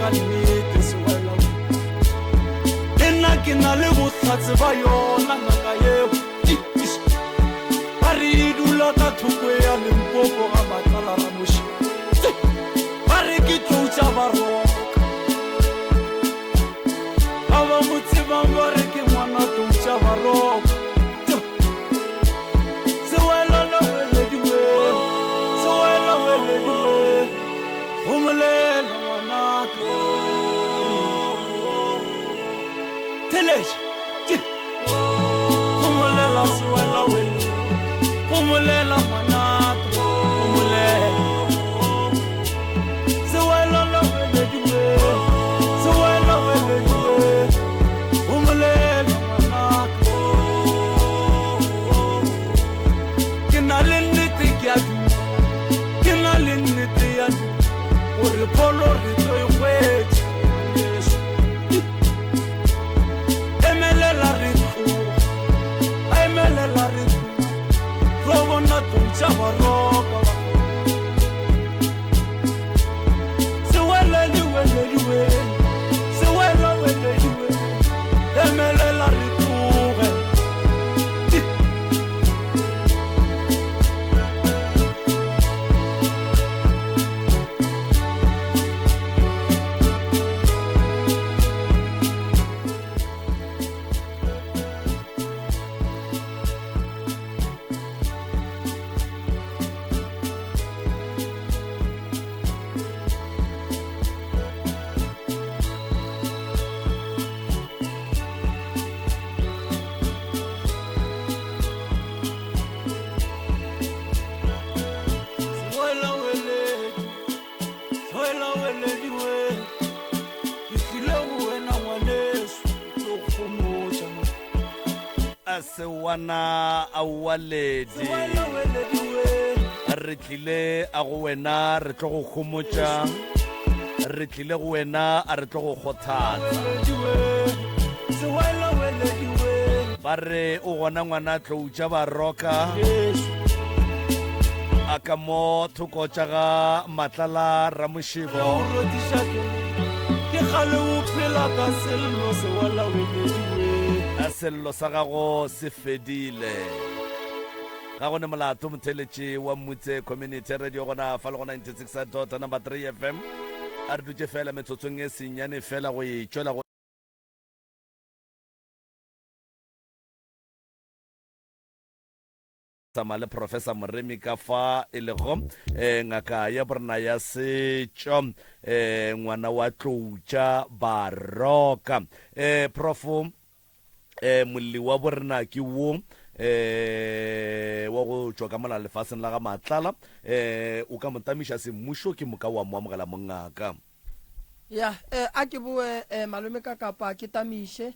ka nnete sewela le nna ke na le bohlatse ba yona ngaka eo ba re dula ka thoko ya Limpopo ga Matlala Ramoši ba re ke tloutša baroka ba ba mo tsebang ba re ke ngwana tloutša baroka sewela la welediwe sewela welediwe go molela ngwanaka teleša go molela sewela welediwe umulela manaka umulela sewela la welediwe sewela welediwe umulela manaka ke na le nnete ke na le nnete ya gore pholo re tlo e hwetša emelela re tloga emelela re bona tloutša baroka sewela le welediwe sewela welediwe emelela re tloge sewana a waledi re tlile a go wena re tlo go khomotša re tlile go wena a re tlo go kgothatsa ba re o gona ngwana tloutša baroka a ka mo thoko tša ga Matlala Ramošibo ke gale o phela ka sello sewela welediwe sello sa gago se fedile ga gone molato motheletše wa Mmutse Community Radio gona fa le go 96.3 FM a re dutše fela metsotsong e senyane fela go e tšwela go sama le Professor Moremi ka fa e lego ngaka ya borena ya setšo ngwana wa tloutša baroka profo molli wa borena ke wo wa go tšwa ka mola lefaseng la ga Matlala o ka motamiša semmušo ke moka wa moamogela mongaka ya a ke boe malome ka kapa ke tamiše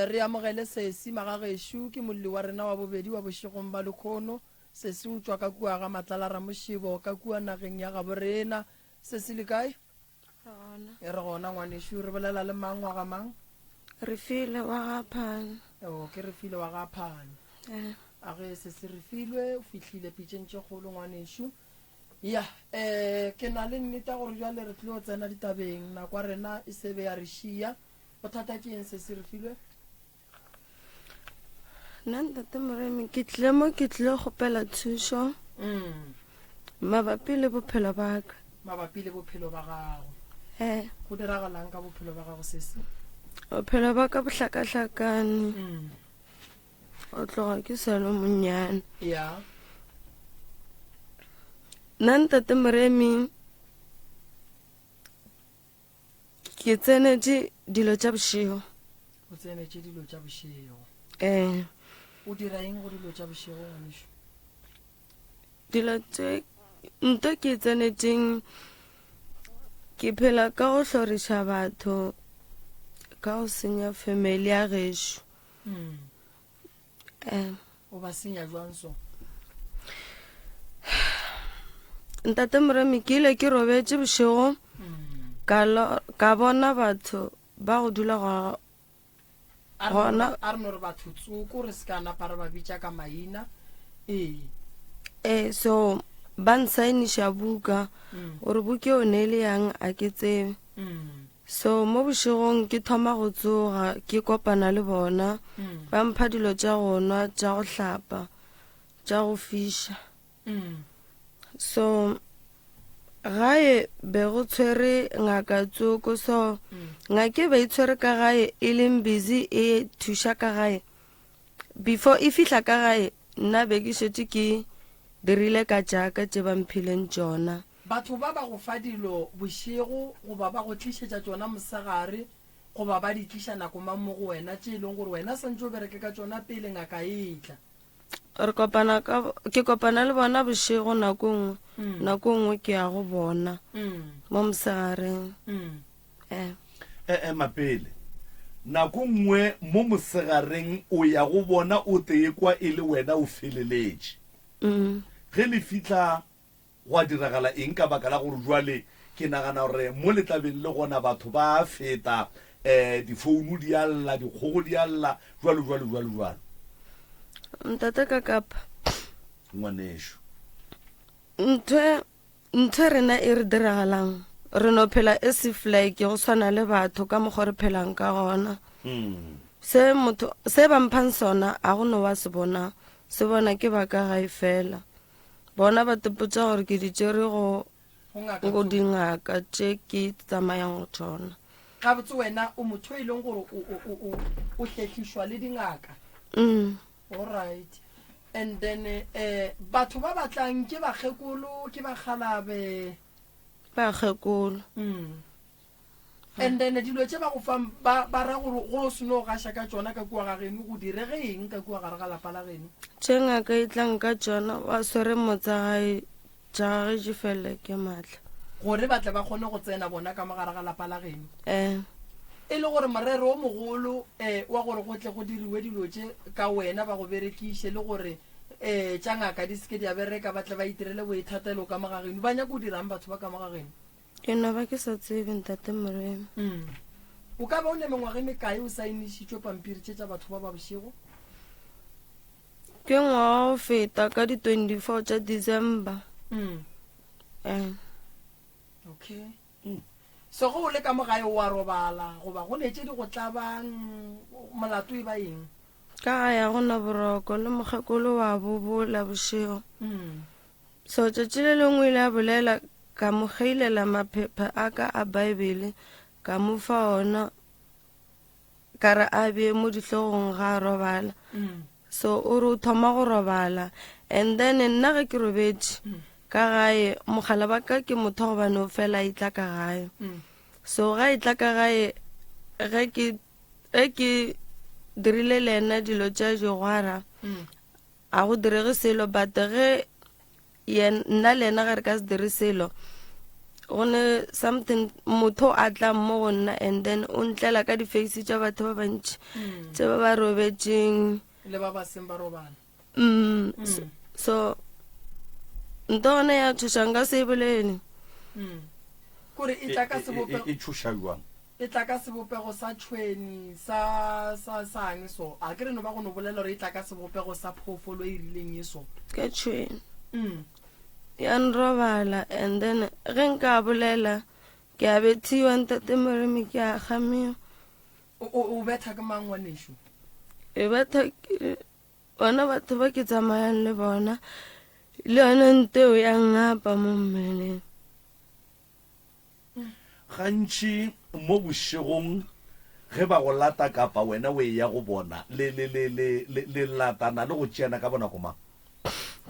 re amogele sesi magagešo ke molli wa rena wa bobedi wa bošegong ba lekgono sesi o tšwa ka kua ga Matlala Ramošibo ka kua nageng ya gaborena sesi le kae e re gona ngwanešo re bolela le mang wa ga mang re file wa gaphane ke re file wa gaphane a ge sesi re filwe o fihlile pitšentše kgolo ngwanešo ya ke na le nnete gore jwale re tlile go tsena ditabeng nakwa rena e sebe ya re šia bothata ke eng sesi re filwe nna ntate Moremi ke tlile mo ke tlile kgopela thušo mabapi le bophelo ba ka mabapi le bophelo ba gago go diragalang ka bophelo ba gago sesi bophelo ba ka bohlakahlakane o tloga ke salo monyane ya nna ntate Moremi ke tsenetše dilo tša bošego o tsenetše dilo tša bošego o dira eng go dilo tša bošego ngwanešo dilo tše nto ke tsenetšeng ke phela ka go hloriša batho ka go senya family ya gešo o ba senya jwang so ntate Moremi ke ile ke robetše bošego ka bona batho ba go dula gona a re no re batho tsoko re se ka napa re ba bitša ka maina so ba nsainiša buka gore buke o ne le yang a ke tsebe so mo bošegong ke thoma go tsoga ke kopana le bona ba mpha dilo tša go nwa tša go hlapa tša go fiša so gae be go tshwere ngaka tsoko so ngake be e tshwere ka gae e leng busy e thuša ka gae before e fihla ka gae nna be ke šetse ke dirile ka jaaka tše ba mphileng tšona batho ba ba go fa dilo bošego goba ba go tlišetša tšona mosegare goba ba di tliša nako mang mo go wena tše e leng gore wena santse o bereke ka tšona pele ngaka e tla ke kopana le bona bošego nako nngwe ke ya go bona mo mosegareng mapele nako nngwe mo mosegareng o ya go bona o tee kwa e le wena o feleletše ge le fitlha go a diragala eng ka baka la gore jwale ke nagana gore mo letlabeng le gona batho ba feta difounu di a lla dikgogo di a lla jwalo ntate ka kapa ngwanešo ntho rena e re diragalang re no phela e se flake go swana le batho ka mokgwa re phelang ka gona se ba mphang sona a go no wa se bona se bona ke ba ka gae fela bona ba tepotsa gore ke ditšere go dingaka tše ke tsamayang go tsona ga botse wena o motho e leng gore o hlehlišwa le dingaka alright and then batho ba batlang ke bakgekolo ke bakgalabe bakgekolo and then dilo tše ba go fang ba ra gore go seno o gaša ka tšona ka kua ga geno go direge eng ka kua gare ga lapa la geno tše ngaka e tlang ka tšona wa swere motsagae tša gage di felele ke maatla gore ba tle ba kgone go tsena bona ka mogare ga lapa la geno e le gore morero o mogolo wa gore go tle go diriwe dilo tše ka wena ba go berekiše le gore tša ngaka di seke di a bereka ba tle ba itirele boithatelo ka mogageno ba nyaka o dirang batho ba ka mogageno ke no ba ke sa tsebe ntate moremo o ka ba o ne mengwage mekae o sainišitšwe pampiri tše tša batho ba ba bošego ke ngwaga go feta ka di 24 tša December okay so go le ka mogae wa robala goba go netse di go tlabang molato e ba eng ka ya gona boroko le mogekolo wa bobola bošego so tšatši le lengwe ile a bolela ka mo geilela maphepha a ka a baebele ka mo fa ona ka re a bee mo dihlogong ga a robala so o re o thoma go robala and then nna ge ke robetše ka gae mogala ba ka ke motho go bane o fela e tla ka gae so ga e tla ka gae ge ke dirile le ena dilo tša digwara a go direge selo but ge nna le ena ge re ka se dire selo gone something motho a tla mo go nna and then o ntlela ka di-face tša batho ba bantši tše ba ba robetšeng le ba ba seng ba robala so nto gone ya thušang ka se e bolele kore e tla ka sebopego e thuša jwang e tla ka sebopego sa tšhweni sang so a ke re no ba go no bolela gore e tla ka sebopego sa phoofolo e rileng ye so ka tšhweni ya nrobala and then ge nka bolela ke a bethiwa ntate moremi ke a gameo o betha ke mang ngwanešo e betha bona batho ba ke tsamayang le bona le yone nteo ya ngapa mo mmeleng gantši mo bošegong ge ba go lata kapa wena o e ya go bona le latana le go tšeana ka bonako mang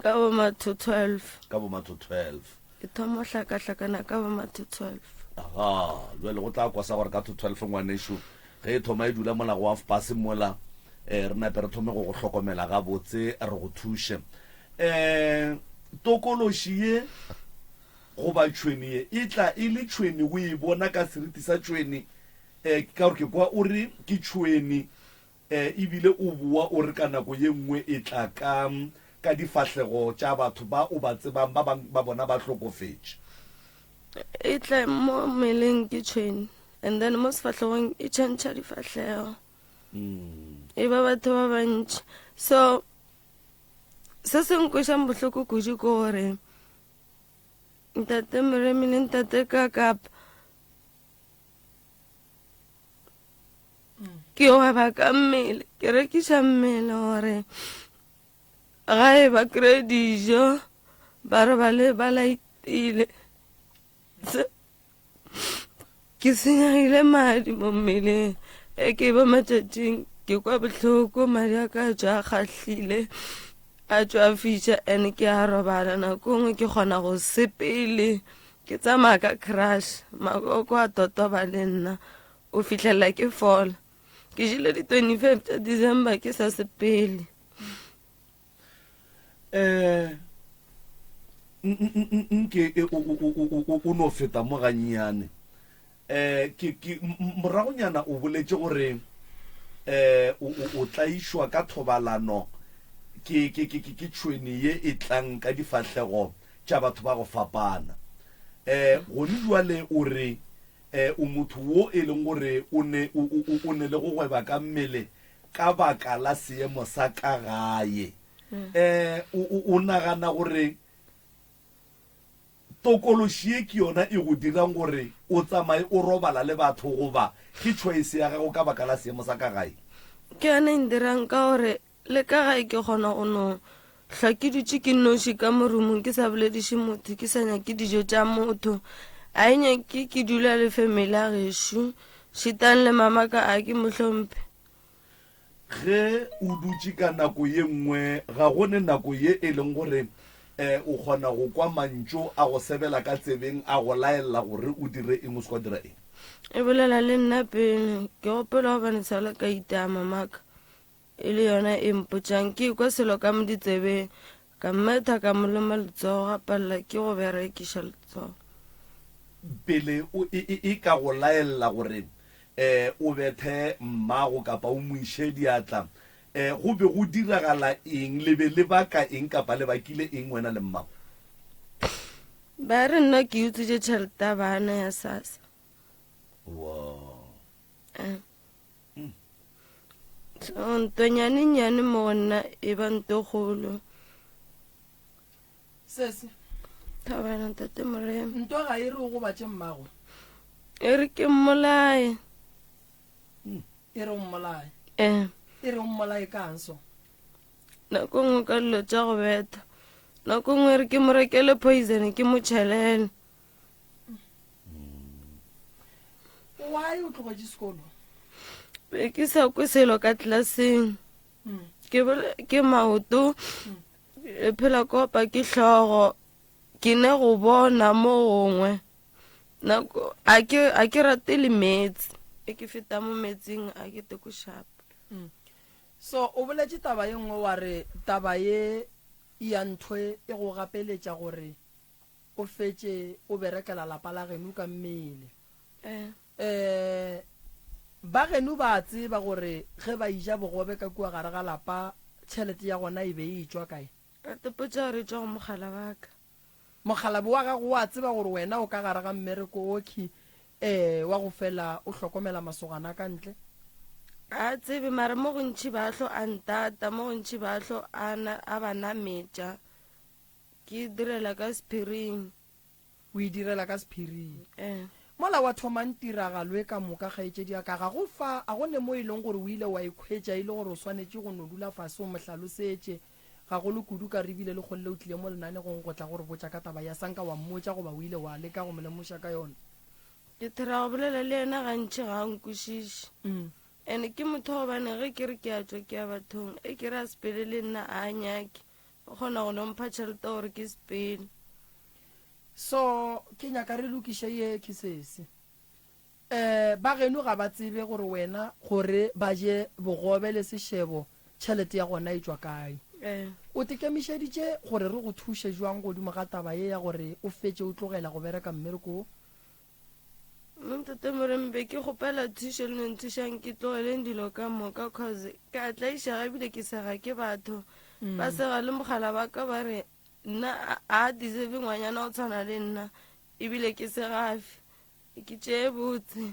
ka bomatho 12 ka bomatho 12 ke thoma hlakahlakana ka bomatho 12 aha jwale go tla kwa sa gore ka 12 ngwanešo ge e thoma e dula molago wa fpase mola re nape re thome go hlokomela ga botse re go thuše tokološi ye goba tšhweni ye e tla e le tšhweni o e bona ka seriti sa tšhweni ka gore ke kwa o re ke tšhweni ebile o bua o re ka nako ye nngwe e tla ka difahlego tša batho ba o ba tsebang ba bang ba bona ba hlokofetše e tla mo meleng ke tšhweni and then mo sefahlegong e tšhentšha difahlego e ba batho ba bantši so se se nkwešang bohloko kudu ke gore ntate moremi le ntate ka kapa ke weba ka mmele ke rekiša mmele gore ga e ba kry dijo ba re ba le ba laetile ke senyagile madi mo mmeleng ke ba matšatšing ke kwa bohloko madi a ka tswa a kgahlile a tswa a fiša and ke a robala nako ngwe ke kgona go sepele ke tsamaya ka crush makoko a totoba le nna o fitlhelela ke fola ke jile di 25 tša December ke sa sepele nke o no feta mo gannyane moragonyana o boletse gore o tlaišwa ka thobalano ke tšhweni ye e tlang ka difahlego tša batho ba go fapana gone jwale o re o motho wo e leng gore o ne le go gweba ka mmele ka baka la seemo sa ka gae o nagana gore tokološi ye ke yona e go dirang gore o tsamaye o robala le batho goba ke choice ya gago ka baka la seemo sa ka gae ke yona e ndirang ka gore le ka gae ke kgona go no hlwa ke dutše ke nnoši ka morumong ke sa bolediše motho ke sa nyake dijo tša motho a e nyake ke dula le family a gešo šitang le mama ka a ke mohlompe ge o dutše ka nako ye nngwe ga gone nako ye e leng gore o kgona go kwa mantšo a go sebela ka tsebeng a go laela gore o dire eng o se kwa dira eng e bolela le nna pele ke gopela go bane sala ka itama maka e le yona e mpotšang ke kwa selo ka mo ditsebeng ka mmetha ka moloma letsogo ga palela ke go berekiša letsogo pele e ka go laela gore o bethe mmago kapa o mo iše diatla go be go diragala eng le be le baka eng kapa le bakile eng wena le mmago ba re nna ke utswitše tšhelete ya bana ya sasa so ntonyane mo go nna e ba ntogolo sese thabana tate moremo nto ga e re o go batše mmago e re ke mmolae e re o mmolae e re o mmolae ka anso nako ngwe ka dilo tša go beta nako ngwe re ke mo rekele poison ke mo tšhelele why o tlogetše sekolo be ke sa kwe selo ka tlelaseng ke maoto e phela kopa ke hlogo ke ne go bona mo gongwe nako a ke rate le metsi e ke feta mo metsing a ke te ko shapa so o boletše taba ye nngwe wa re taba ye ya nthwe e go gapeletša gore o fetše o berekela lapa la geno ka mmele ba geno ba tseba gore ge ba ija bogobe ka kua gare ga lapa tšhelete ya gona e be e tšwa kae atepotša gore tšwa go mogala baka mogalabi wa gago wa tseba gore wena o ka gare ga mmereko oki wa go fela o hlokomela masogana ka ntle a tsebe mare mo gontši baahlo a ntata mo gontši baahlo a bana metša ke direla ka spiring o e direla ka sephiring mola wa thomang tiragalo e ka moka kgaetšedi ka ga go fa a gone mo e leng gore o ile wa ikhwetša e le gore o swanetše go no dula fase o mohlalosetše ga go le kudu ka rebile le kgolle o tlile mo lenanegong go tla gore botša ka taba ya sanka wa mmotša goba o ile wa leka go molemoša ka yona ke thera go bolela le yena gantši ga nkwešiše and ke motho gobane ge ke re ke a tswa ke ya bathong e ke re a sepele le nna a nyake o kgona go nompha tšhelete gore ke sepele so ke nyaka re lokiše ye ke sese ba geno ga ba tsebe gore wena gore ba je bogobe le sešebo tšhelete ya gona e tswa kae o tekemišeditše gore re go thuše jwang godimo ga taba ye ya gore o fetše o tlogela go bereka mmereko ntate morembe ke gopela thušo le nenthušang ke tlogeleng dilo ka moka cause ke a tlaišaga ebile ke sega ke batho ba sega le mogala ba ka ba re nna a deserve ngwanyana o tshwana le nna ebile ke segafe ke tšee botse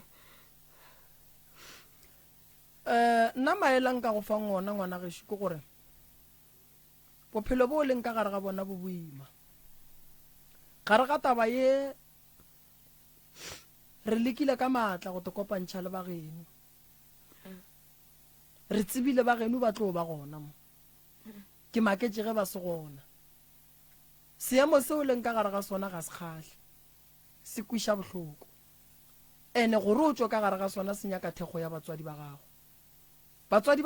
nna maelang ka go fa ngona ngwana gešo ke gore bophelo bo o leng ka gare ga bona bo boima gare ga taba ye re lekile ka maatla go te kopantšha le bageno re tsebile ba geno ba tlo ba gona mo ke maketse ge ba se gona seemo seo leng ka gare ga sona ga se kgahle se kwiša bohloko ene gore o tswe ka gare ga sona se nyaka thekgo ya batswadi ba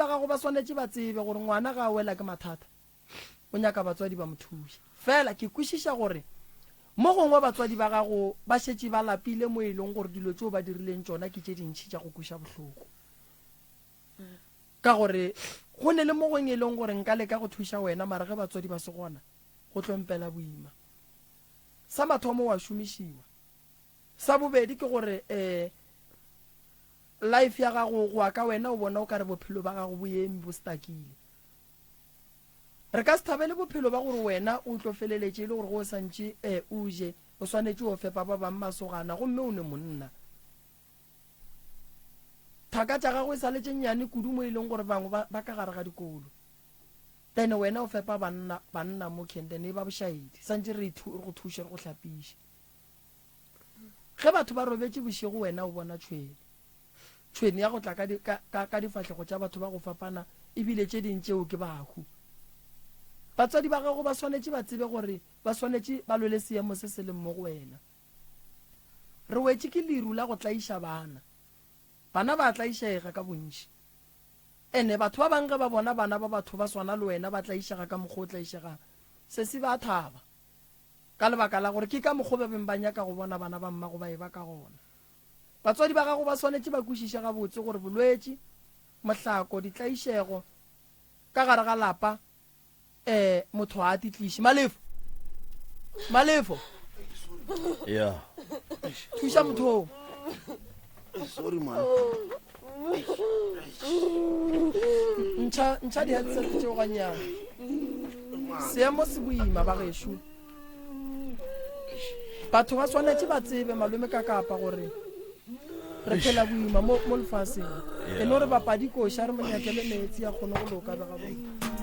gago ba swanetse ba tsebe gore ngwana ga a wela ke mathata o nyaka batswadi ba mothuša fela ke kwešiša gore mo gongwe batswadi ba gago ba šetse ba lapile mo e leng gore dilo tseo ba dirileng tsona ke tše dintšhi tša go kwiša bohloko ka gore go ne le mo gong e leng gore nka leka go thuša wena mara ge batswadi ba se gona go tlompela boima sa mathomo wa šomišiwa sa bobedi ke gore life ya gago go ka wena o bona o ka re bophelo ba gago bo eme bo stakile re ka se thabele bophelo ba gore wena o tlo feleletše le gore go santše o je o swanetše o fepa ba bang masogana gomme o ne monna thaka tša gago e saletše nnyane kudu mo e leng gore bangwe ba ka gare ga dikolo then wena o fepa banna mo kentene ba bošaedi santše re go thuše re go hlapiše ge batho ba robetše bošego wena o bona tšhweni ya go tla ka difahlego tša batho ba go fapana ebile tše ding tšeo ke bahu batswadi ba gago ba swanetše ba tsebe gore ba swanetše ba lwele seemo se se leng mo go wena re wetše ke leru la go tlaiša bana ba tlaišega ka bontši ene batho ba bangwe ba bona bana ba batho ba swana le wena ba tlaišega ka mokgwa o tlaišegang se se ba thaba ka lebaka la gore ke ka mokgwa ba beng ba nyaka go bona bana ba mmago ba e ba ka gona batswadi ba gago ba swanetše ba kwešiša gabotse gore bolwetši mohlako ditlaišego ka gare ga lapa motho a titliše malefo yeah thuša motho sorry man ntšha di-headset tšeo ganyana seemo se boima ba gešo batho ba swanetše ba tsebe malome ka kapa gore re phela boima mo lefaseng ene gore bapadi koša re monyakele metsi ya kgone go loka bega bona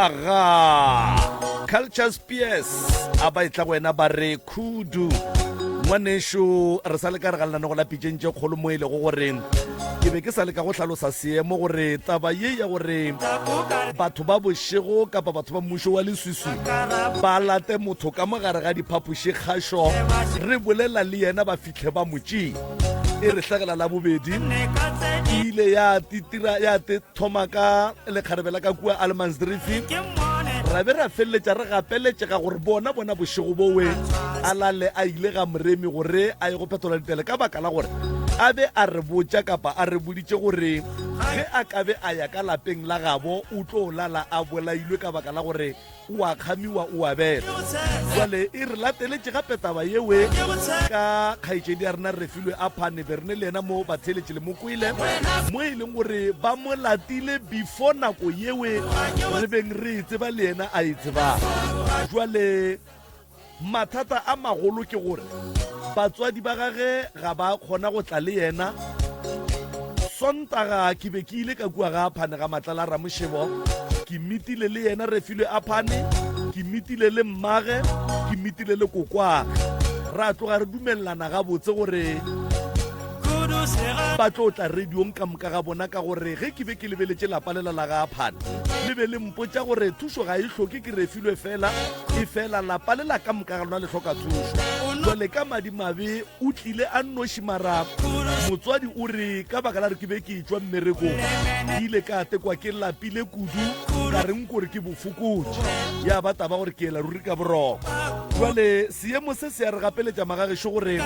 aga culture spears a ba itla wena ba re khudu ngwanesho re sa le ka re ga lenaneo la pitšentše kgolo mo e le go gore ke be ke sa le ka go tlhalosa seemo gore taba ye ya gore batho ba bošego kapa batho ba mmušo wa leswiswi ba late motho ka mogare ga diphapoši kgašo re bolela le yena ba fitlhe ba motšeng e re hlagela la bobedi e ile ya thoma ka lekgarebela ka kua Allemansdrift ra be ra feleletša re gapeletše ga gore bona bošego bowe a lale a ile ga moremi gore a ye go phetola ditele ka baka la gore a be a re botša kapa a re boditše gore ge a ka be a ya ka lapeng la gabo o tlo lala a bolailwe ka baka la gore o a kgamiwa o a bela jale e re lateletše gape taba yewe ka kgaetšedi ya rena re filwe a phane be rene le ena mo batheletše le mokwele mo e leng gore ba mo latile before nako yewe re beng re tseba le ena a e tsebang jale mathata a magolo ke gore batswadi ba gage ga ba kgona go tla le yena sontaga ke be ke ile ka kua ga phane ga matlala a Ramošebo ke mitile le yena re filwe a phane ke mitile le mmage ke mitile le kokwage ra tloga re dumelelana gabotse gore ba tlo tla radiong ka moka ga bona ka gore ge ke be ke lebeletše lapa lela la ga phane le be le mpotša gore thušo ga e hloke ke refilwe fela e fela lapa lela ka moka ga lona le hloka thušo jale ka madimabe o tlile a nnoši mara motswadi o re ka baka la re ke be ke tšwa mmerekong ke ile ka tekwa ke lapile kudu ka reng kore ke bofokotše ya ba taba gore ke ela ruri ka boroko jale seemo se se ya re gapeletša magagešo gore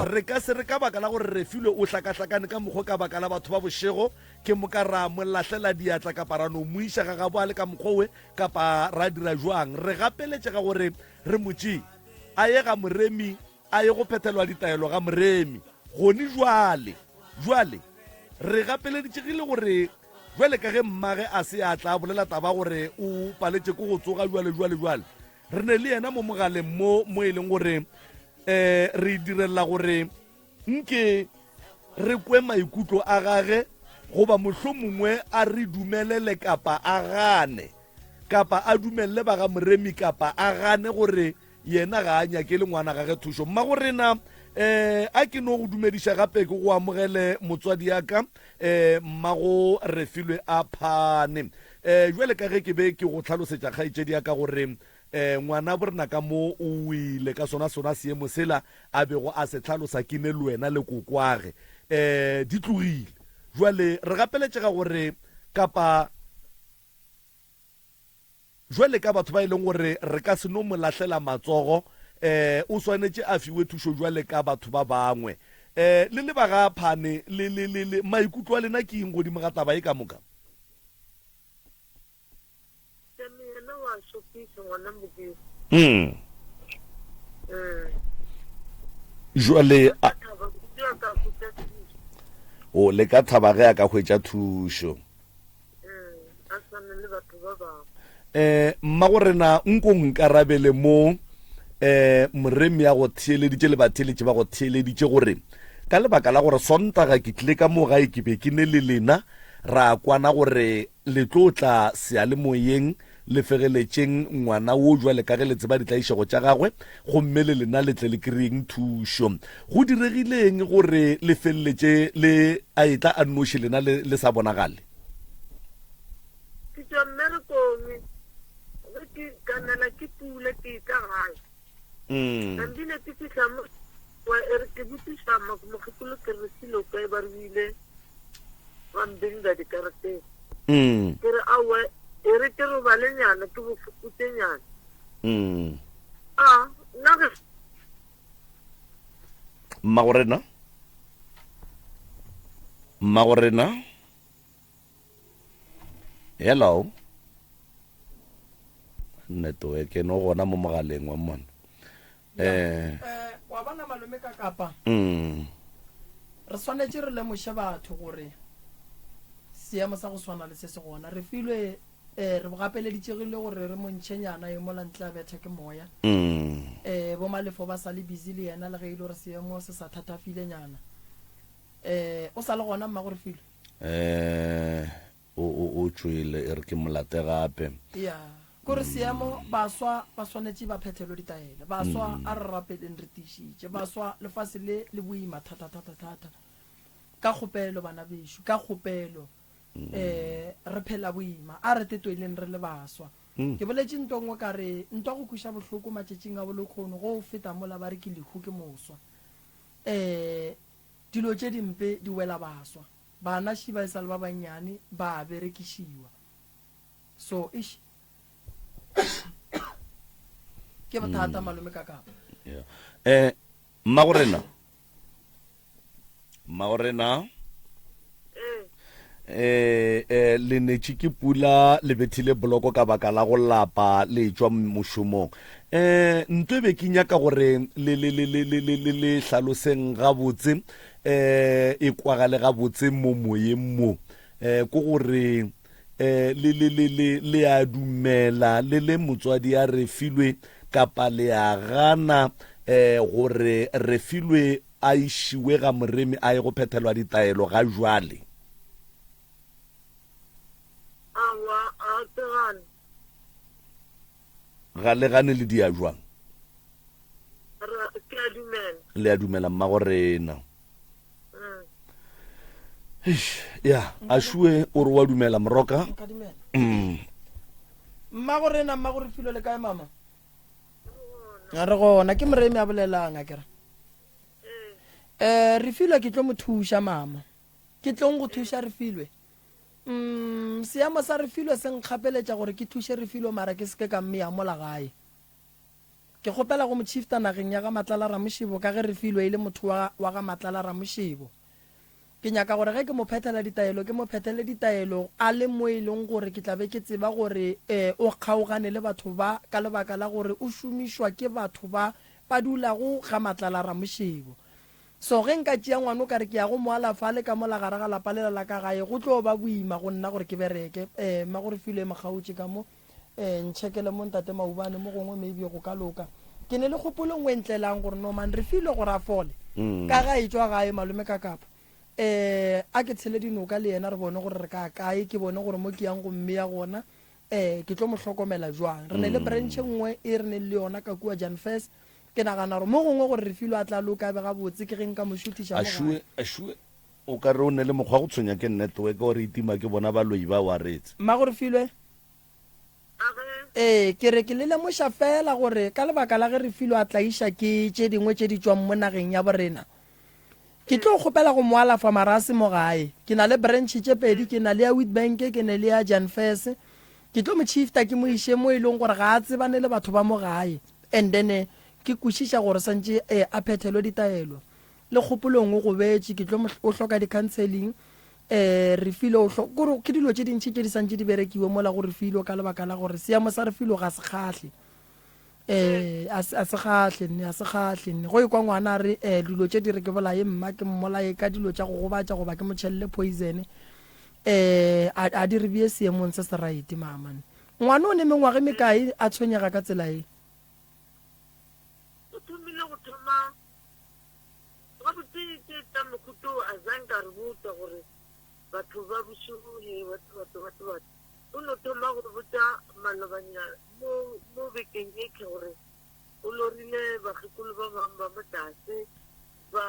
re ka se re ka baka la gore re filwe o hlakahlakane ka mokgwa ka baka la batho ba bošego ke moka ra molahlela diatla kapa ra no moiša ga gabo a le ka mokgwawe kapa ra dira jwang re gapeletše ga gore re motšeng a ye ga moremi a ye go phethelwa ditaelo ga moremi gone jwale re gapeleditšegile gore jwale ka ge mmage a se a tla bolela taba gore o paletše ko go tsoga jwale re ne le yena mo mogaleng mo e leng gore re direlela gore nke re kwe maikutlo a gage goba mohlomongwe a re dumelele kapa a gane kapa a dumelele ba ga moremi kapa a gane gore yena ga a nyakele ngwana gage thušo mma gorena a ke no go dumediša gape ke go amogele motswadi yaka mmago re filwe a phane jwale ka ge ke be ke go tlhalosetša kgaetšedi yaka gore ngwana borena ka mo o ile ka sona seemo sela a bego a se tlhalosa ke ne le wena le kokwage di tlogile jwale re gapeletšega gore kapa jwale ka batho ba e leng gore re ka se no mo lahlela matsogo o swanetše a fiwe thušo jwale ka batho ba bangwe le ba ga phane le maikutlo a lena ke eng godimo ga taba e ka moka jwale o le ka thaba ge a ka hwetša thušo mma gorena nko nkarabele mo moremi ya go theeleditše le batheeletše ba go theeleditše gore ka lebaka la gore sontaga ke tlile ka mo gae ke be ke ne le lena ra kwana gore le tlo tla sealemoyeng le fegeletšeng ngwana wo jwale ka ge le tseba ditlaišego tša gagwe gomme le lena le tle le kry-eng thušo go diregileng gore le feleletše le a etla a nnoši lena le sa bonagale ke tšwa mmerekong ke kanela ke pule ke tla gae andile ke fihla wa ere ke butiša mokgekolo ke re selo kae ba rebile ba mbinga dikarateng ke re awe ere ke robalenyana ke bofokotsenyana nna mmagorena hello network no gona mo mogaleng wa mona wa bona malome ka kapa re swanetše re lemoše batho gore seemo sa go swana le se se gona re filwe re gapeleditšegile gore re montšhenyana e mola ntle a betha ke moya bo malefo ba sa le busy le yena le ge ile gore seemo se sa thatafilenyana o sa le gona mma gore filwe o tswile e re ke molate gape ya kore seemo baswa ba swanetse ba phethelo ditaele baswa a re rapeleng re tišitše baswa lefase le boima thata ka kgopelo bana bešo ka kgopelo re phela boima a re tetweleng re le baswa ke boletše ntongwe ka re ntwa go kuša bohloko matšatšing a bolokgono go feta mola ba re ke lehu ke moswa dilo tše dimpe di wela baswa bana šiba e sa le ba bannyane ba berekišiwa so ish ke bothata malome ka kapa mmagorena le netše ke pula le bethile boloko ka baka la go lapa le tšwa mošomong ntwe be ke nyaka gore le hlaloseng gabotse e kwagale gabotse mo moyeng mo ko gore le a dumela le motswadi a re filwe kapa le a gana gore re filwe a išiwe ga moremi a ye go phethelwa ditaelo ga jwale ga le gane le dia jwang le a dumela mmagorena ya a šue o re wa dumela moroka mmagorena mmagore filo le kae mama a re gona ke moremi a bolelang a kere re filwe ke tlo mo thuša mama ke tlong go thuša re filwe seamo sa re filwe se nkgapeletša gore ke thuše re filwe mara ke seke ka mmea mola gae ke kgopela go mochiefta nageng ya ga Matlala Ramošebo ka ge re filwe ile motho wa ga Matlala Ramošebo ke nyaka gore ge ke mo phethela ditaelo ke mo phethele ditaelo a le mo e leng gore ke tlabe ke tseba gore o kgaogane le batho ba ka lebaka la gore o šomišwa ke batho ba dulago ga Matlala Ramošebo so ge nka tšea ngwane o kare ke ya go mo alafa le ka mola gare ga lapa lela la ka gae go tlo ba boima go nna gore ke bereke ma gore filwe magautše ka mo ntšhekele mo ntate Maubane mo gongwe maybe go ka loka ke ne le kgopolo ngwe ntlelang gore no man re filwe gore a fole ka ga e tšwa gae malome ka kapa a ke tshele dinoka le yena re bone gore re ka kae ke bone gore mo ke yang go mme ya gona ke tlo mo hlokomela jwang re ne le branch nngwe e re ne le yona ka kua Jan First ke nagana gore mo gongwe gore re filwe a tla loka be ga botse ke reng ka mo šutiša mo ashue o ka re o ne le mokgwa go tshwenya ke network gore itima ke bona baloi ba wa retse ma gore filwe ke re ke le lemoša fela gore ka lebaka la ge re filwe a tlaiša ke tše dingwe tše di tšwang mo nageng ya borena ke tlo kgopela go mo alafa marase mo gae ke na le branch tše pedi ke na le ya Witbank ke ne le ya Jan First ke tlo mo chiefta ke mo ishe mo e leng gore ga a tsebane le batho ba mo gae and then ke kwešiša gore santše a phethelwe ditaelo le kgopolong go betse ke tlo o hloka di-counseling re filo ke dilo tše dintšhi tše di santše di berekiwe mola go re filo ka lebaka la gore seamo sa re filo ga se kgahle a se kgahle nne go ekwa ngwana re dilo tše di re ke bolae mma ke mmolae ka dilo tša go gobatša goba ke motšhelele poison a di re bie seemong se se right mamane ngwana o ne mengwage mekae a tshwenyega ka tsela e o thomile go thoma gabotse ke ta mokuto a zanka re botsa gore batho ba bošoge batho o no thoma go botsa malobanyana mo bekeng e ke gore o lorile bakgekolo ba bangwe ba motase ba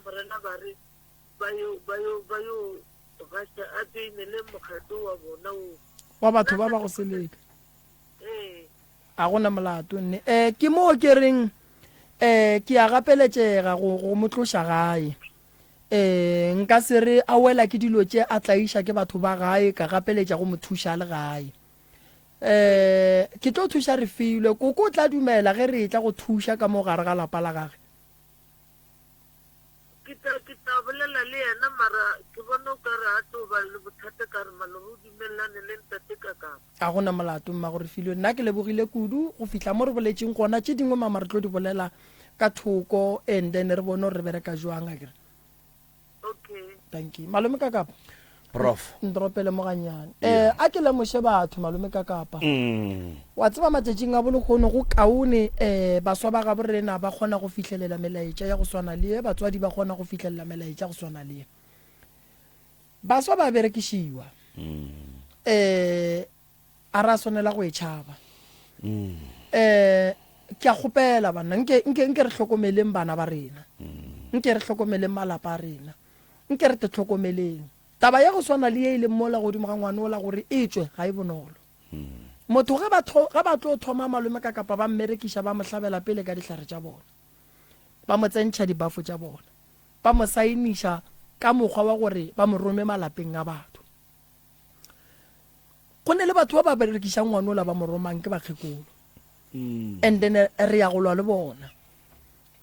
morena ba re ba yo gasha a tseine le mokgatlo wa bona wa batho ba ba go seleka a gona molato nne ke mo ke reng ke a gapeletšega go motloša gae nka se re a wela ke dilo tše a tlaiša ke batho ba gae ka gapeletša go mo thuša le gae ke tlo thuša re filwe koko o tla dumela ge re tla go thuša ka mo gare ga lapa la gage ke tla bolela le yena mara ke bona o ka re a tlo ba le bothata ka re malogo o dumelane le ntate kakapa a gona molato mma gore filwe nna ke lebogile kudu go fitlha mo re boletseng gona tše dingwe mama re tlo di bolela ka thoko and then re bone gore re bereka jwang a kere okay thank you malome ka kapa prof ndropele mo ganyane a ke lemoše batho malome ka kapa wa tseba matšatšing a bolokgono go kaone baswa ba ga borena ba kgona go fitlhelela melaetša ya go swana le batswadi ba kgona go fitlhelela melaetša go swana le baswa ba berekišiwa a ra sonela go e tšhaba ke a kgopela banna nke re tlhokomeleng bana ba rena nke re tlhokomeleng malapa a rena nke re te tlhokomeleng taba ya go swana le ye e leng mola godimo ga ngwane ola gore e tswe ga e bonolo motho ga ba tlo thoma malome ka kapa ba mmerekiša ba mo hlabela pele ka dihlare tša bona ba mo tsentšha dibafo tša bona ba mo sainiša ka mokgwa wa gore ba mo rome malapeng a batho go ne le batho ba ba berekišang ngwane ola ba mo romang ke bakgekolo and then re ya go lwa le bona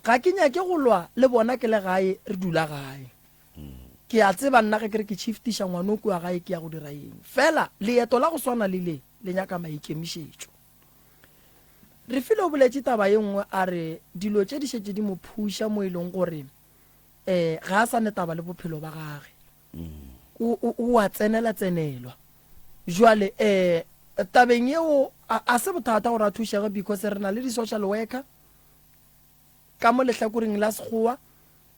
ga ke nyake go lwa le bona ke le gae re dula gae ke a tseba nna ge ke re ke shiftiša ngwane o kua gae ke ya go dira eng fela leeto la go swana le nyaka maikemišetšo re file o boletše taba ye nngwe a re dilo tše di šetše di mo phuša mo e leng gore ga a sa ne taba le bophelo ba gage o a tsenelwa jwale tabeng yeo a se bothata gore a thušege because re na le di-social worker ka mo lehlakoreng la sekgowa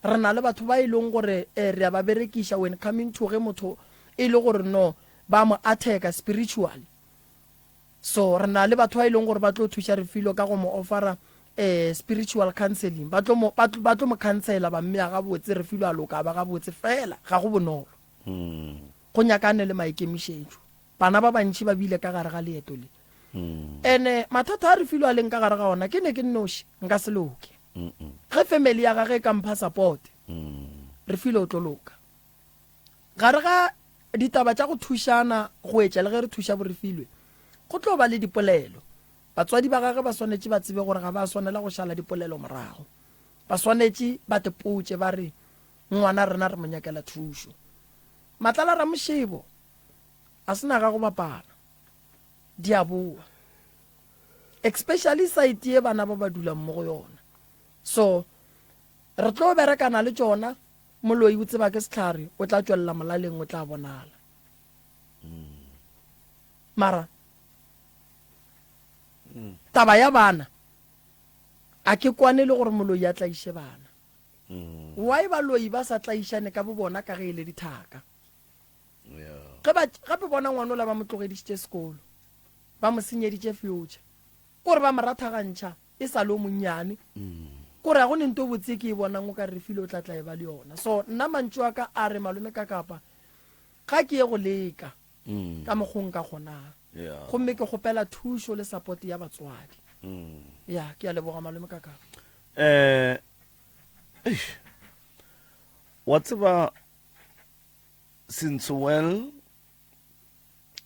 re na le batho ba e leng gore re a ba berekiša when coming to ge motho e le gore no ba mo attack spiritually so re na le batho ba e leng gore ba tlo thuša Refilwe ka go mo offera spiritual counseling ba tlo mo cancela ba mme ga botse Refilwe a loka ba ga botse fela ga go bonolo go nyakane le maikemišetšo bana ba bantši ba bile ka gare ga leeto le ene mathata a Refilwe a leng ka gare ga ona ke ne ke nnoši nka se loke ge family ya gage ka mpha support Refilwe o tlo loka gare ga ditaba tša go thušana go etša le ge re thuša bo Refilwe go tlo ba le dipolelo batswadi ba gage ba swanetše ba tsebe gore ga ba swanela go šala dipolelo morago ba swanetše ba te potše ba re ngwana rena re mo nyakela thušo matlala ra mošebo a se na ga go bapala di a boa especially site ye bana ba ba dulang mo go yona so re tlo berekana le tšona moloi o tseba ke sehlare o tla tšwelela molaleng o tla bonala mara taba ya bana a ke kwane le gore moloi a tlaiše bana why baloi ba sa tlaišane ka bo bona ka ge e le dithaka gape bona ngwane o la ba mo tlogedišitše sekolo ba mo senyeditše future kore ba mo rathagantšha e sa le o monnyane kore a go ne nto botse ke e bonang o ka Refilwe o tlatla e ba le yona so nna mantšu wa ka a re malome ka kapa ga ke ye go leka ka mokgong ka kgonang gomme ke kgopela thušo le support ya batswadi ya ke a leboga malome ka kapa wa tseba since well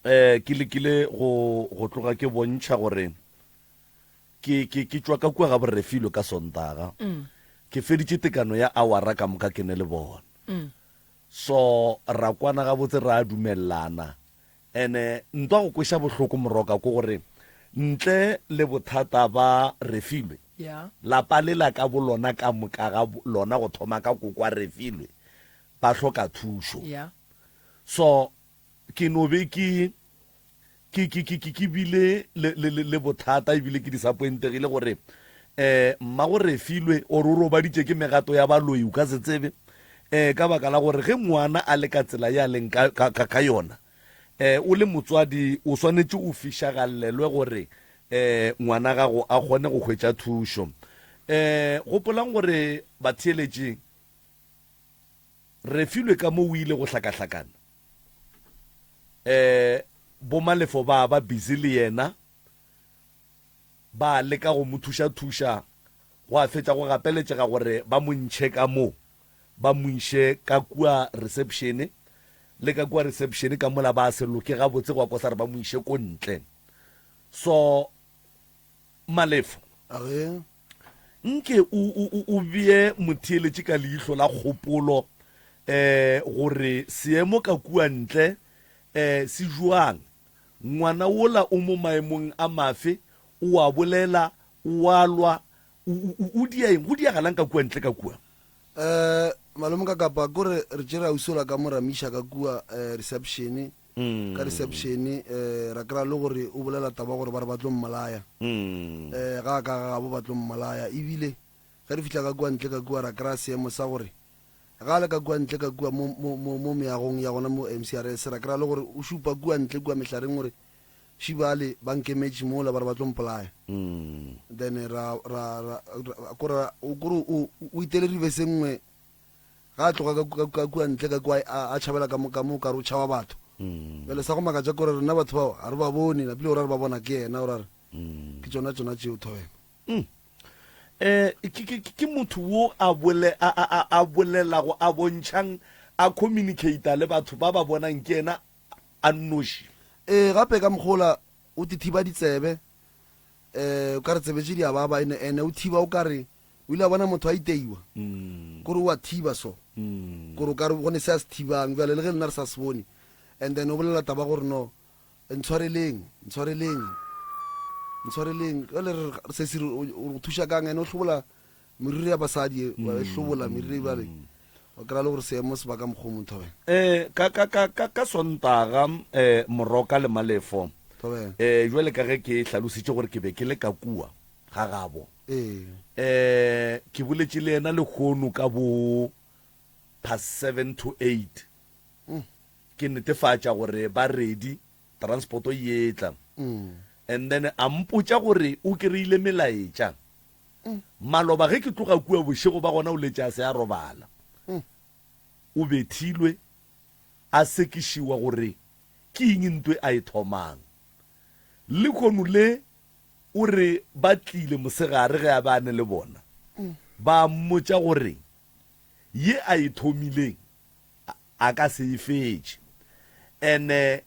ke lekile go tloga ke bontšha gore ke tšwa ka kua ga bo Refilwe ka Sontaga ke feditše tekano ya awara ka moka ke ne le bona so ra kwana ga botse ra dumelelana ene ntwa go kweša bohloko moroka ko gore ntle le bothata ba Refilwe lapa le la ka bolona ka moka ga lona go thoma ka kokwa Refilwe ba hloka thušo so ke no be ke bile le bothata ebile ke disappointegile gore mma go Refilwe o ro ba ditše ke megato ya baloi o ka se tsebe ka baka la gore ge ngwana a le ka tsela ya leng ka yona o le motswadi o swanetše o fišagallelwe gore ngwana gago a kgone go hwetša thušo gopolang gore batheeletše Refilwe ka mo o ile go hlakahlakana bo malefo ba busy le yena ba leka go mo thuša go a fetša go gapeletšega gore ba mo ntšhe ka mo ba mo iše ka kua reception le ka kua reception ka mola ba se loke ga botse go kosa re ba mo iše ko ntle so malefo nke o bie motheeletše ka leihlo la kgopolo gore seemo ka kua ntle se jwang ngwana wola o mo maemong a mafe o a bolela o a lwa o diagalang ka kua ntle ka kua malome ka kapa kore re tšere ausola ka moramiša ka kua reception ka reception ra kry-a le gore o bolela taba gore ba re ba tlo mmalaya ga ka gabo ba tlo mmalaya ebile ge re fitlha ka kua ntle ka kua ra kry-a seemo sa gore ga le ka kua ntle ka kua mo meagong ya gona mo MCRS ra kry-a le gore o šupa kua ntle kua mehlareng gore shibale ba nkemetse mola ba re ba tlo mpolaya then kore o itele reverse nngwe ga a tloga ka kua ntle ka kua a tšhabela ka mo ka re o tšhaba batho bele sa go makatša kore rena batho bao ga re ba bone napile o ra re ba bona ke ena o ra re ke tsona tšeo thobela ke motho wo a bolelago a bontšhang a communicata le batho ba ba bonang ke ena a nnoši gape ka mokgola o te thiba ditsebe o ka re tsebetse di a baba ene o thiba o ka re o ile a bona motho a iteiwa kore o a thiba so kore o ka re gone se a se thibang bjale le ge lena re sa se bone and then o bolela taba gore no ntshwareleng jale se se o thuša kang ene o hlobola meriri ya basadi wa e hlobola meriri bale o kry-a le gore seemo se ba ka mokgo motho ka sontaga moroka le malefo jwale ka ge ke hlalositše gore ke be ke le ka kua ga gabo ke boletše le ena lekgono ka bo past 7 to 8 ke netefatša gore ba ready transporto yetla and then a mpotša gore o kry-ile melaetša maloba ge ke tloga kua bošego ba gona o letša a se a robala o bethilwe a sekišiwa gore ke eng ntwe a e thomang le kgono le o re ba tlile mosegare ge a bane le bona ba mmotša gore ye a e thomileng a ka se e fetše ene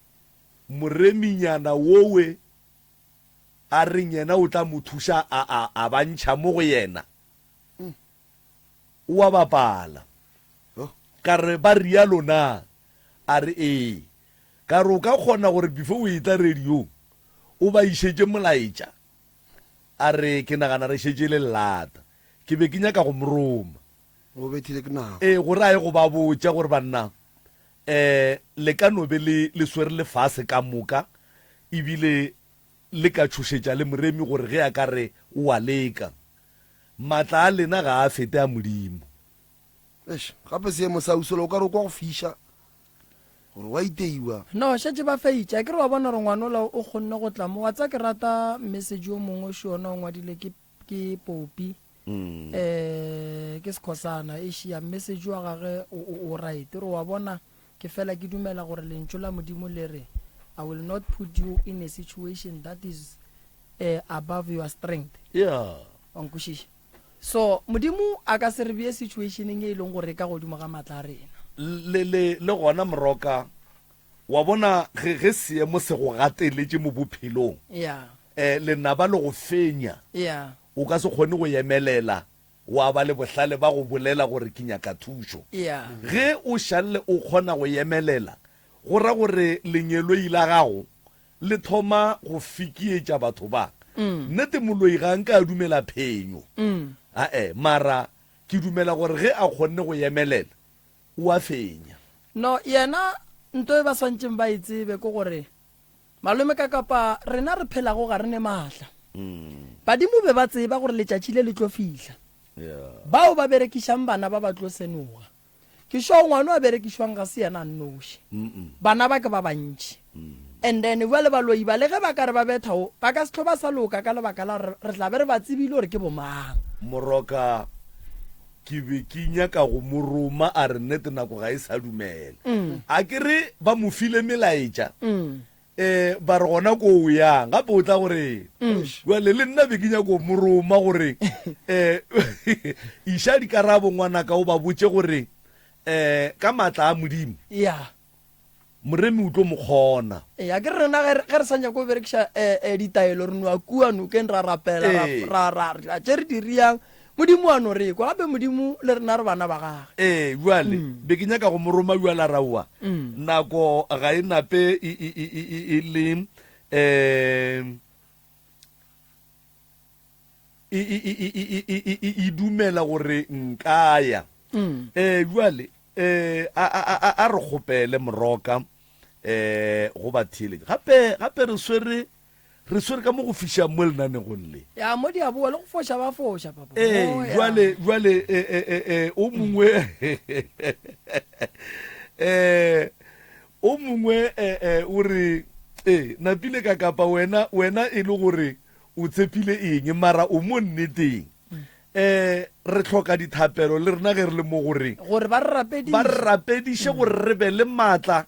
moreminyana wowe a reng yena o tla mo thuša a bantšha mo go yena o a bapala ka re ba rialo na a re ka re o ka kgona gore before o etla radio o ba išetse molaetša a re ke nagana re šetse le llata ke be ke nyaka go moroma o bethile ke nago gore a ye go ba botša gore banna le ka nobe le swere le fase ka moka ebile le ka tšhošetša le moremi gore ge a ka re o a leka maatla a lena ga a fete a modimo gape seemo sa usola o ka re o kwa go fiša gore wa iteiwa no šetse ba feitša ke re wa bona gore ngwana ola o kgonne go tla mo wa tsa ke rata message yo mongwe šona o ngwadile ke popi ke sekhosana e šia message wa gage o right re wa bona ke fela ke dumela gore lentso la modimo le re I will not put you in a situation that is above your strength onkušiša so modimo a ka se re bie situationeng e leng gore ka godimo ga matla a rena le gona moroka wa bona ge seemo se go gateletse mo bophelong lenaba le go fenya o ka se kgone go emelela wa ba le bohlale ba go bolela gore ke nyaka thušo ge o šalle o kgona go emelela go ra gore lenyeloi la gago le thoma go fikietša batho ba nnete moloi ga nka a dumela phenyo mara ke dumela gore ge a kgonne go emelela o a fenya no yena nto e ba swantšeng ba itsebe ke gore malome ka kapa rena re phelago ga re ne maatla badimo be ba tseba gore letšatši le le tlo fihla bao ba berekišang bana ba ba tlo senoga ke sho ngwana a berekišwang ga se yena nnoši bana ba ke ba bantši and then bale ba loiba le ge ba ka re ba bethao ba ka se tlo ba sa loka ka lebaka la re tla be re ba tsebile gore ke bomang moroka ke be ke nyaka go moroma a re nnete nako ga e sa dumela a ke re ba mo file melaetša ba re gona ko o yang gape o tla gore le nna be ke nyaka go moroma gore iša dikarabo ngwana ka o ba botse gore ka maatla a modimo moremi o tlo mo kgona ke re rena ge re sa nyako o berekiša ditaelo re noa kua nokeng ra rapela ra tše re diriang modimo a no re kwa gape modimo le rena re bana ba gage jale be ke nyaka go moroma jala raua nako ga e nape e le e dumela gore nkaya jale a re kgopele moroka go bathile gape re swere ka mo go fiša mo lenanegong le ya mo diaboa le go foša ba foša papa jwale o mongwe o re napile ka kapa wena e le gore o tshepile eng mara o mo nneteng re tlhoka dithapelo le rena ge re le mo goreng gore ba re rapediše gore re be le maatla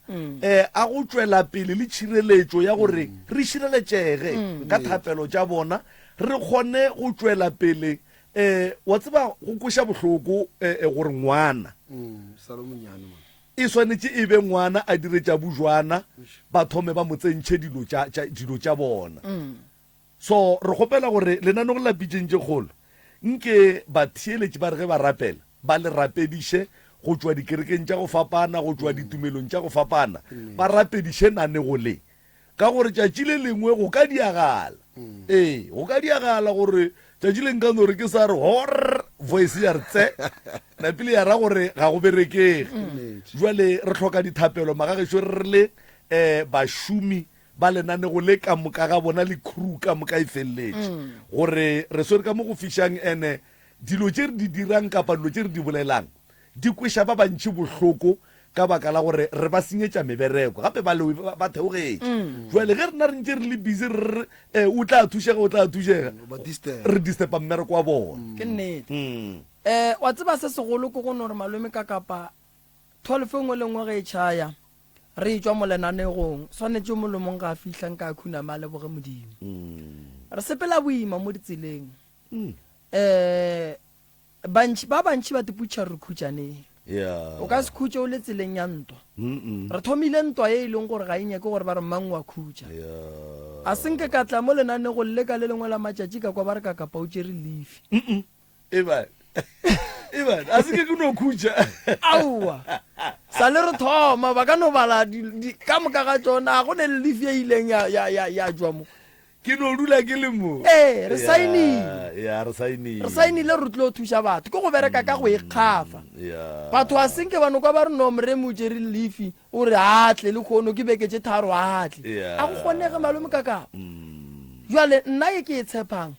a go tswela pele le tšhireletšo ya gore re šireletšege ka thapelo tša bona re kgone go tswela pele wa tseba go koša bohloko gore ngwana e swanetše e be ngwana a dire tša bojwana ba thome ba mo tsentšhe dilo tša bona so re kgopela gore lenano go lapitšeng tše kgolo nke batheeletši ba re ge ba rapela ba le rapediše go tšwa dikerekeng tša go fapana go tšwa ditumelong tša go fapana ba rapediše nanego le ka gore tšatši le lengwe go ka diagala go ka diagala gore tšatši le nka no re ke sa re hor voice ya re tse napile ya ra gore ga go berekege jwale re tlhoka dithapelo magagešo re le bašomi ba lenanego le ka moka ga bona le crew ka moka e feleletše gore re swere ka mo go fišang ene dilo tše re di dirang kapa dilo tše re di bolelang di kweša ba bantši bohloko ka baka la gore re ba senyetša mebereko gape ba theogetše jwale ge rena re ntše re le busy o tla thušega re disturba mmereko wa bona ke nnete wa tseba se segolo ke gone gore malome ka kapa 12 ngwe le ngwe ge e tšhaya re itswa mo lenanegong swanetse molomong ga a fitlhang ka khunama a leboge modimo re sepela boima mo ditseleng ba bantši ba tiputša re khutšaneng o ka se khutše o le tseleng ya ntwa re thomile ntwa e e leng gore ga e nyake gore ba re mang wa khutša a senke ka tla mo lenanegong le ka le lengwe la matšatši ka kwa ba re ka kapa o tšere leafi a se ke no khutša aowa sa le re thoma ba ka no bala ka moka ga tsona go ne le leafi e ileng ya jwa mo ke no dula ke le mo re sainile re tlo thuša batho ke go bereka ka go ikgafa batho a senke ba nokwa ba re no moremo o tšere leafi o re atle le kgono ke beketse tharo atle a go kgonege malome ka kapa jwale nna e ke e tshepang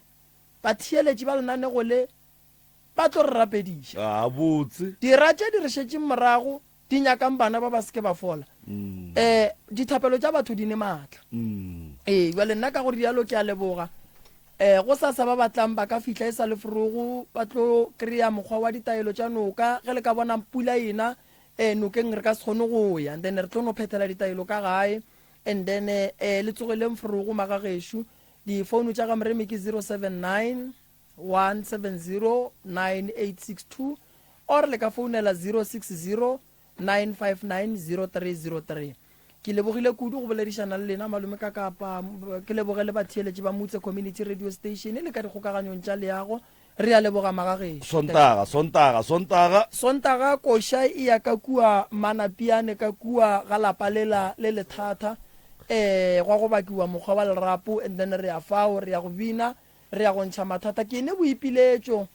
batheeletši ba lenanego le ba tlo re rapediša botse dira tše di re šetšeng morago di nyakang bana ba ba seke ba fola dithapelo tša batho di ne maatla jwale nna ka gore dialo ke a leboga go sa ba batlang ba ka fihla e sa le forogo ba tlo kry-a mokgwa wa ditaelo tša noka ge le ka bona pula ena nokeng re ka se kgone go ya and then re tlo no phethela ditaelo ka gae and then le tsogeleng forogo magagešo difounu tša ga moreme ke 079 1709862 or le ka founela 060 9590303 ke lebogile kudu go boledišana le lena malome ka kapa ke lebogele batheeletši ba motse community radio station le ka dikgokaganyong tša leago re a leboga magagešo sontaga koša e ya ka kua manapiane ka kua ga lapa le lethata gwa go bakiwa mokgwa wa lerapo and then re a fao re ya go bina re ya go ntšha mathata ke ne boipiletšo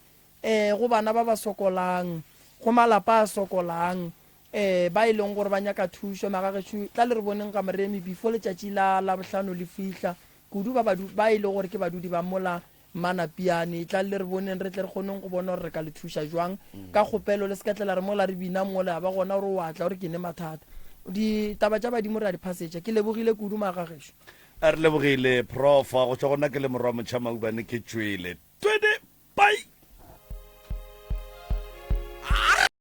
go bana ba ba sokolang go malapa a sokolang ba e leng gore ba nyaka thušo magagešo tla le re boneng ka moremi before letšatši la bohlano le fihla kudu ba e leng gore ke badudi ba mola manapiane tla le re boneng re tle re kgoneng go bona gore re ka le thuša jwang ka kgopelo le sekatlela re mola re bina mola ba gona gore o atla gore ke ne mathata ditaba tša badimo re a di phasetša ke lebogile kudu magagešo a re lebogile profa go tšwa gona ke le morwa motšhamaubane ke tšwele